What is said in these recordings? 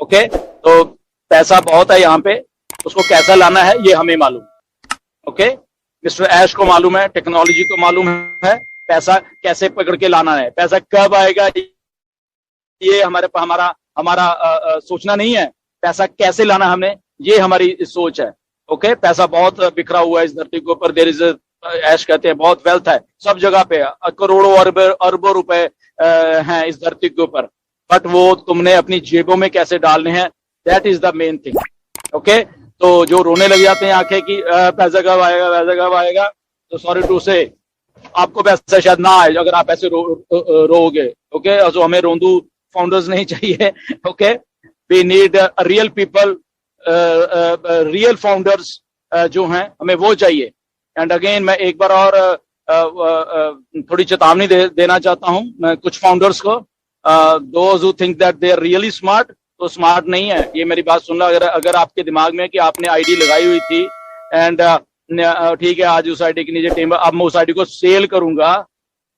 Okay, तो पैसा बहुत है यहाँ पे, उसको कैसा लाना है ये हमें मालूम। ओके, मिस्टर ऐश को मालूम है, टेक्नोलॉजी को मालूम है, पैसा कैसे पकड़ के लाना है, पैसा कब आएगा ये हमारा हमारा सोचना नहीं है, पैसा कैसे लाना हमने ये हमारी सोच है। ओके, पैसा बहुत बिखरा हुआ है इस धरती के ऊपर, देयर इज ऐश कहते हैं बहुत वेल्थ है सब जगह पे, करोड़ों अरबों रुपए हैं इस धरती के ऊपर, बट वो तुमने अपनी जेबों में कैसे डालने हैं, that is the main thing. Okay, तो जो रोने लग जाते हैं आंखें की पैसा कब आएगा, पैसा कब आएगा, तो सॉरी टू से आपको पैसा शायद ना आए अगर आप ऐसे रोओगे। ओके, तो हमें रोंदू फाउंडर्स नहीं चाहिए। Okay, we need real people, real founders जो हैं हमें वो चाहिए। एंड अगेन मैं एक बार और थोड़ी चेतावनी देना चाहता हूं मैं कुछ फाउंडर्स को, those who think that they are really smart, तो स्मार्ट नहीं है। ये मेरी बात सुन लो, अगर आपके दिमाग में कि आपने आईडी लगाई हुई थी एंड ठीक है आज उस आईडी के नीचे टीम, अब मैं उस आईडी को सेल करूंगा,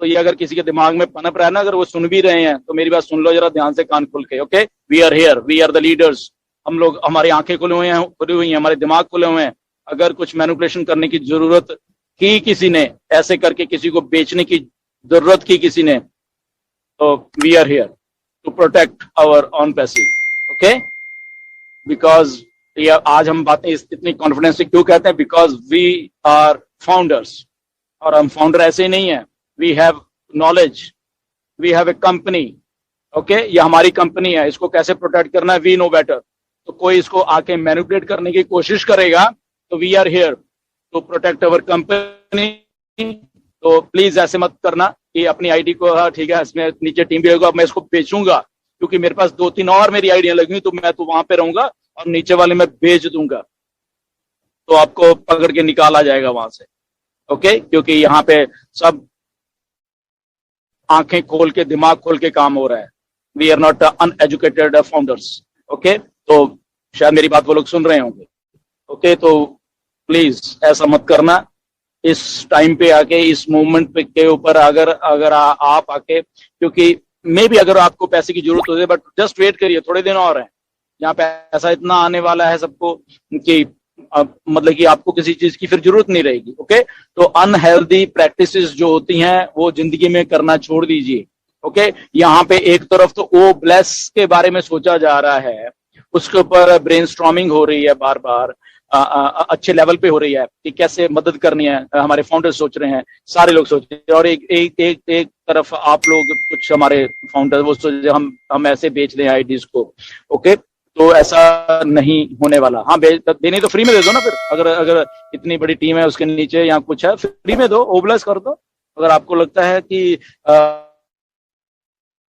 तो ये अगर किसी के दिमाग में पनप रहा है ना, अगर वो सुन भी रहे हैं तो मेरी बात सुन लो जरा ध्यान से, कान खुल के। Okay, we are here, we are the leaders, हम लोग, हमारी आंखें खुली हुई हैं, हमारे दिमाग खुले हुए हैं। अगर कुछ मैनिपुलेशन करने की जरूरत की किसी ने, ऐसे करके किसी को बेचने की जरूरत की किसी ने, तो we are here to protect our own passive. Okay, because आज हम बातें इतनी कॉन्फिडेंस से क्यों कहते हैं, बिकॉज वी आर फाउंडर्स, और हम फाउंडर ऐसे ही नहीं है, we have knowledge, we have a company. Okay, ये हमारी कंपनी है, इसको कैसे प्रोटेक्ट करना है वी नो बेटर। तो कोई इसको आके मैनिपुलेट करने की कोशिश करेगा तो we are here to protect our company. तो प्लीज ऐसे मत करना कि अपनी आईडी को, हाँ ठीक है इसमें नीचे टीम भी होगा, मैं इसको बेचूंगा क्योंकि मेरे पास 2-3 और मेरी आईडियां लगी हुई, तो मैं तो वहां पे रहूंगा और नीचे वाले मैं बेच दूंगा, तो आपको पकड़ के निकाला जाएगा वहां से। ओके, क्योंकि यहाँ पे सब आंखें खोल के, दिमाग खोल के काम हो रहा है। We are not uneducated founders. Okay, तो शायद मेरी बात वो लोग सुन रहे होंगे। ओके, तो प्लीज ऐसा मत करना इस टाइम पे आके, इस मूवमेंट पे के ऊपर अगर आप आके, क्योंकि मे भी अगर आपको पैसे की जरूरत हो जाए, बट जस्ट वेट करिए, थोड़े दिन और हैं, यहाँ पैसा इतना आने वाला है सबको कि मतलब कि आपको किसी चीज की फिर जरूरत नहीं रहेगी। ओके, तो अनहेल्दी प्रैक्टिसेस जो होती हैं वो जिंदगी में करना छोड़ दीजिए। ओके, यहाँ पे एक तरफ तो ओ ब्लेस के बारे में सोचा जा रहा है, उसके ऊपर ब्रेनस्टॉर्मिंग हो रही है बार बार, अच्छे लेवल पे हो रही है कि कैसे मदद करनी है, हमारे फाउंडर्स सोच रहे हैं, सारे लोग सोच रहे हैं, और एक तरफ आप लोग, कुछ हमारे फाउंडर वो सोच रहे हम ऐसे बेच दें आईडीज को। ओके, तो ऐसा नहीं होने वाला। हाँ, देनी तो फ्री में दे दो ना, फिर अगर इतनी बड़ी टीम है उसके नीचे या कुछ है, फ्री में दो, ओब्लस कर दो। अगर आपको लगता है कि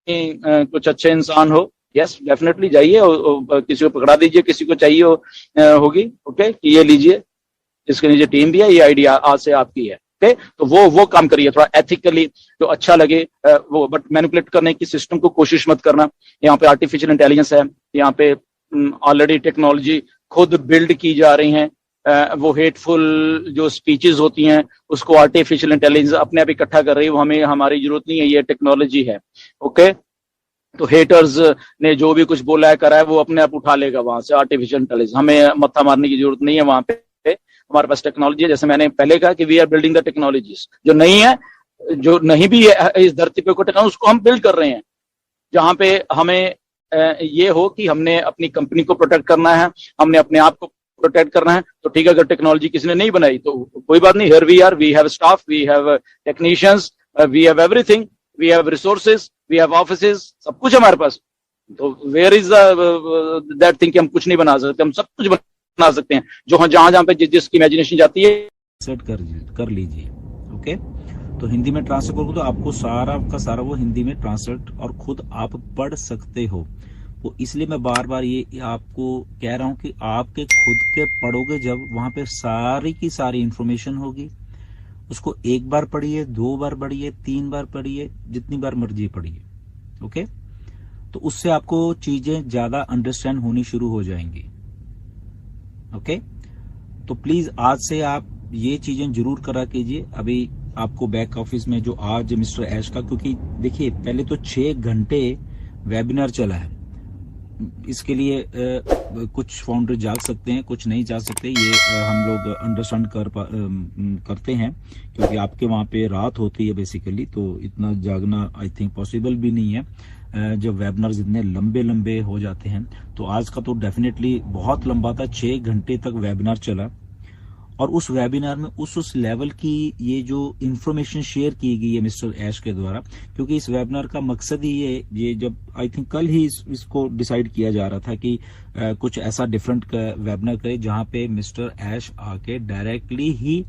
कुछ अच्छे इंसान हो, यस डेफिनेटली जाइए और किसी को पकड़ा दीजिए, किसी को चाहिए होगी। ओके, ये लीजिए, इसके नीचे टीम भी है, ये आइडिया आज से आपकी है। ओके, तो वो काम करिए थोड़ा एथिकली, जो अच्छा लगे वो, बट मैनिपुलेट करने की सिस्टम को कोशिश मत करना। यहाँ पे आर्टिफिशियल इंटेलिजेंस है, यहाँ पे ऑलरेडी टेक्नोलॉजी खुद बिल्ड की जा रही हैं, वो हेटफुल जो स्पीचेस होती हैं उसको आर्टिफिशियल इंटेलिजेंस अपने आप इकट्ठा कर रही है, वो हमारी जरूरत नहीं है, ये टेक्नोलॉजी है। ओके, तो हेटर्स ने जो भी कुछ बोला है करा है वो अपने आप उठा लेगा वहां से आर्टिफिशियल इंटेलिजेंस, हमें मत्था मारने की जरूरत नहीं है वहां पे। हमारे पास टेक्नोलॉजी है, जैसे मैंने पहले कहा कि we are building the technologies, जो नहीं है, जो नहीं भी है इस धरती पे कोई टेक्नोलॉजी, उसको हम बिल्ड कर रहे हैं, जहां पे हमें ये हो कि हमने अपनी कंपनी को प्रोटेक्ट करना है, हमने अपने आप को प्रोटेक्ट करना है। तो ठीक है, अगर टेक्नोलॉजी किसी ने नहीं बनाई तो कोई बात नहीं, here we are, we have staff, we have technicians, we have everything, we have resources, we have offices, सब कुछ हमारे पास। तो वेयर इज दैट थिंग कि हम कुछ नहीं बना सकते, हम सब कुछ बना सकते हैं, जो जहां पे जिसकी इमेजिनेशन जाती है सेट कर लीजिए। ओके, तो हिंदी में ट्रांसलेट करोगे तो आपको सारा का सारा वो हिंदी में ट्रांसलेट और खुद आप पढ़ सकते हो। वो इसलिए मैं बार बार ये आपको कह रहा हूँ कि आपके खुद के पढ़ोगे जब, वहां पे सारी की सारी इंफॉर्मेशन होगी, उसको एक बार पढ़िए, 2 बार पढ़िए, 3 बार पढ़िए, जितनी बार मर्जी पढ़िए। ओके, तो उससे आपको चीजें ज्यादा अंडरस्टैंड होनी शुरू हो जाएंगी। ओके, तो प्लीज आज से आप ये चीजें जरूर करा कीजिए। अभी आपको बैक ऑफिस में जो आज मिस्टर ऐश का, क्योंकि देखिए पहले तो 6 घंटे वेबिनार चला है, इसके लिए कुछ फाउंडर जाग सकते हैं, कुछ नहीं जा सकते, ये हम लोग अंडरस्टैंड करते हैं, क्योंकि आपके वहाँ पे रात होती है बेसिकली, तो इतना जागना आई थिंक पॉसिबल भी नहीं है जब वेबिनार्स इतने लंबे लंबे हो जाते हैं। तो आज का तो डेफिनेटली बहुत लंबा था, 6 घंटे तक वेबिनार चला, और उस वेबिनार में उस लेवल की ये जो इंफॉर्मेशन शेयर की गई है मिस्टर ऐश के द्वारा, क्योंकि इस वेबिनार का मकसद ही ये जब आई थिंक कल ही इसको डिसाइड किया जा रहा था कि कुछ ऐसा डिफरेंट वेबिनार करे जहां पे मिस्टर ऐश आके डायरेक्टली ही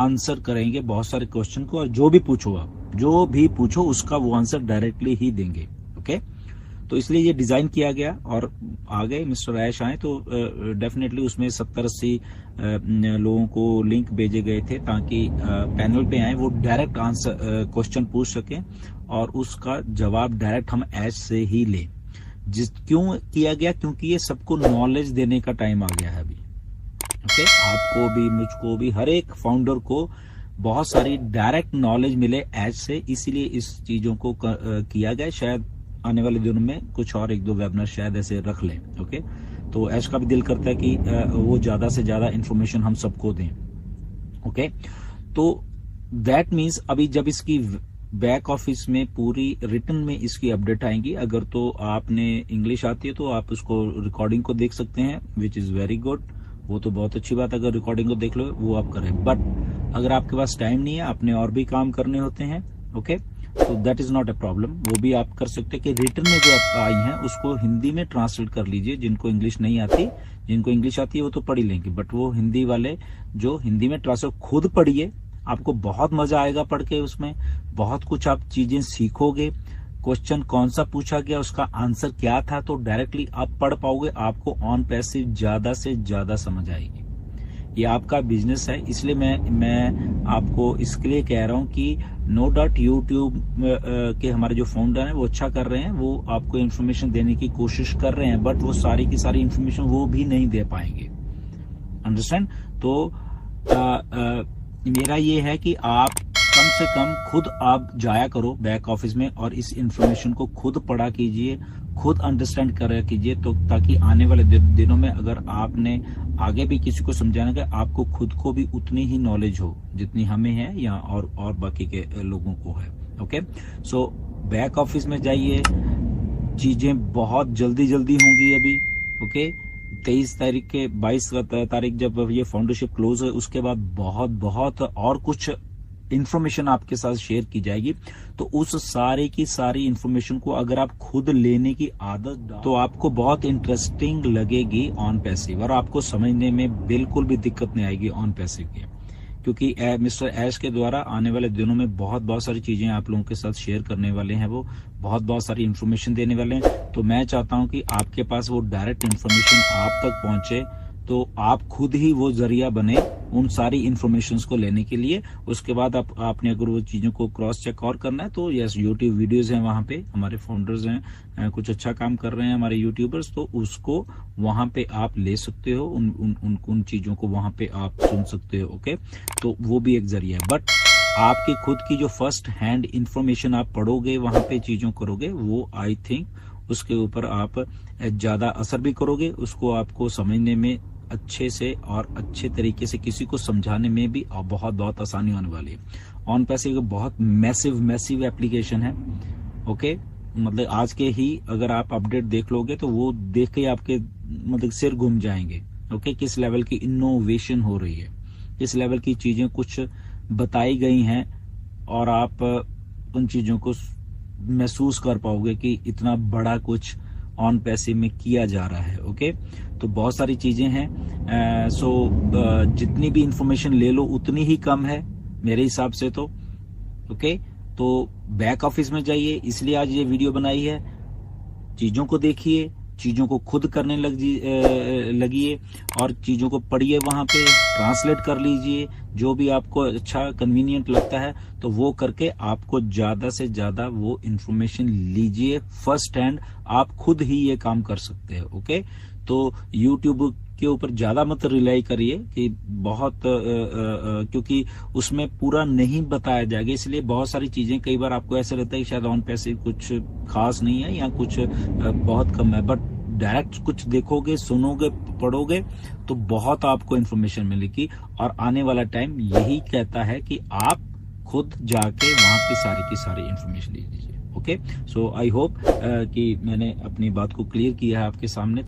आंसर करेंगे बहुत सारे क्वेश्चन को, और जो भी पूछो उसका वो आंसर डायरेक्टली ही देंगे। ओके, तो इसलिए ये डिजाइन किया गया, और आ गए मिस्टर ऐश आए तो डेफिनेटली उसमें 70-80 लोगों को लिंक भेजे गए थे ताकि पैनल पे आए, वो डायरेक्ट आंसर क्वेश्चन पूछ सकें और उसका जवाब डायरेक्ट हम ऐश से ही लें। क्यों किया गया? क्योंकि ये सबको नॉलेज देने का टाइम आ गया है अभी। ओके, आपको भी, मुझको भी, हर एक फाउंडर को बहुत सारी डायरेक्ट नॉलेज मिले ऐश से, इसीलिए इस चीजों को किया गया। शायद आने वाले दिनों में कुछ और 1-2 वेबिनार शायद ऐसे रख लें। ओके, तो ऐश का भी दिल करता है कि वो ज्यादा से ज्यादा इंफॉर्मेशन हम सबको दें। ओके, तो दैट मीन्स अभी जब इसकी बैक ऑफिस में पूरी रिटर्न में इसकी अपडेट आएंगी, अगर तो आपने इंग्लिश आती है तो आप उसको रिकॉर्डिंग को देख सकते हैं, विच इज वेरी गुड, वो तो बहुत अच्छी बात है। अगर रिकॉर्डिंग को देख लो वो आप करें, बट अगर आपके पास टाइम नहीं है, आपने और भी काम करने होते हैं, ओके, तो that is not a problem, वो भी आप कर सकते हैं कि रिटर्न में जो आप आई हैं उसको हिंदी में ट्रांसलेट कर लीजिए। जिनको इंग्लिश नहीं आती, जिनको इंग्लिश आती है वो तो पढ़ ही लेंगे, बट वो हिंदी वाले जो हिंदी में ट्रांसलेट खुद पढ़िए, आपको बहुत मजा आएगा पढ़ के, उसमें बहुत कुछ आप चीजें सीखोगे। क्वेश्चन कौन सा पूछा गया, उसका आंसर क्या था, तो डायरेक्टली आप पढ़ पाओगे, आपको ऑन पैसिव ज्यादा से ज्यादा समझ आएगी। ये आपका बिजनेस है, इसलिए मैं आपको इसके लिए कह रहा हूं कि नो डाउट यूट्यूब के हमारे जो फाउंडर हैं वो अच्छा कर रहे हैं, वो आपको इन्फॉर्मेशन देने की कोशिश कर रहे हैं, बट वो सारी की सारी इन्फॉर्मेशन वो भी नहीं दे पाएंगे। अंडरस्टैंड? तो मेरा ये है कि आप कम से कम खुद आप जाया करो बैक ऑफिस में और इस इंफॉर्मेशन को खुद पढ़ा कीजिए, खुद अंडरस्टैंड करा कीजिए, तो ताकि आने वाले दिनों में अगर आपने आगे भी किसी को समझाना है, आपको खुद को भी उतनी ही नॉलेज हो जितनी हमें है या और बाकी के लोगों को है। ओके, सो बैक ऑफिस में जाइए, चीजें बहुत जल्दी होंगी अभी। ओके, 23 तारीख के 22 तारीख जब ये फाउंडरशिप क्लोज है, उसके बाद बहुत और कुछ इंफॉर्मेशन आपके साथ शेयर की जाएगी। तो उस सारी की सारी इंफॉर्मेशन को अगर आप खुद लेने की आदत तो आपको बहुत इंटरेस्टिंग लगेगी ऑन पैसिव, और आपको समझने में बिल्कुल भी दिक्कत नहीं आएगी ऑन पैसिव की, क्योंकि मिस्टर ऐश के द्वारा आने वाले दिनों में बहुत सारी चीजें आप लोगों के साथ शेयर करने वाले हैं, वो बहुत सारी इंफॉर्मेशन देने वाले हैं। तो मैं चाहता हूं कि आपके पास वो डायरेक्ट इंफॉर्मेशन आप तक पहुंचे, तो आप खुद ही वो जरिया बने उन सारी इंफॉर्मेशन को लेने के लिए। उसके बाद आपने अगर वो चीजों को क्रॉस चेक और करना है तो यस, यूट्यूब वीडियोस हैं, वहां पे हमारे फाउंडर्स हैं, कुछ अच्छा काम कर रहे हैं हमारे यूट्यूबर्स, तो उसको वहां पे आप ले सकते हो, उन चीजों को वहां पे आप सुन सकते हो। ओके, तो वो भी एक जरिया है, बट आपकी खुद की जो फर्स्ट हैंड इंफॉर्मेशन आप पढ़ोगे, वहां पे चीजों करोगे, वो आई थिंक उसके ऊपर आप ज्यादा असर भी करोगे, उसको आपको समझने में अच्छे से और अच्छे तरीके से किसी को समझाने में भी बहुत आसानी होने वाली है। ऑन पैसिव बहुत मैसिव एप्लीकेशन है। ओके, मतलब आज के ही अगर आप अपडेट देख लोगे तो वो देख के आपके मतलब सिर घूम जाएंगे। ओके, किस लेवल की इनोवेशन हो रही है, किस लेवल की चीजें कुछ बताई गई हैं, और आप उन चीजों को महसूस कर पाओगे कि इतना बड़ा कुछ ऑन पैसिव में किया जा रहा है। ओके, तो बहुत सारी चीजें हैं। सो जितनी भी इंफॉर्मेशन ले लो उतनी ही कम है मेरे हिसाब से तो। ओके, तो बैक ऑफिस में जाइए, इसलिए आज ये वीडियो बनाई है। चीजों को देखिए, चीजों को खुद करने लगिए और चीजों को पढ़िए, वहां पे ट्रांसलेट कर लीजिए, जो भी आपको अच्छा कन्वीनियंट लगता है तो वो करके आपको ज्यादा से ज्यादा वो इंफॉर्मेशन लीजिए फर्स्ट हैंड, आप खुद ही ये काम कर सकते हैं। ओके, तो यूट्यूब के ऊपर ज्यादा मत रिलाई करिए कि बहुत क्योंकि उसमें पूरा नहीं बताया जाएगा, इसलिए बहुत सारी चीजें कई बार आपको ऐसा लगता है कि शायद ऑन पैसिव कुछ खास नहीं है या कुछ बहुत कम है, बट डायरेक्ट कुछ देखोगे, सुनोगे, पढ़ोगे तो बहुत आपको इन्फॉर्मेशन मिलेगी। और आने वाला टाइम यही कहता है कि आप खुद जाके वहां की सारी इन्फॉर्मेशन ले लीजिए। ओके, सो आई होप कि मैंने अपनी बात को क्लियर किया है आपके सामने।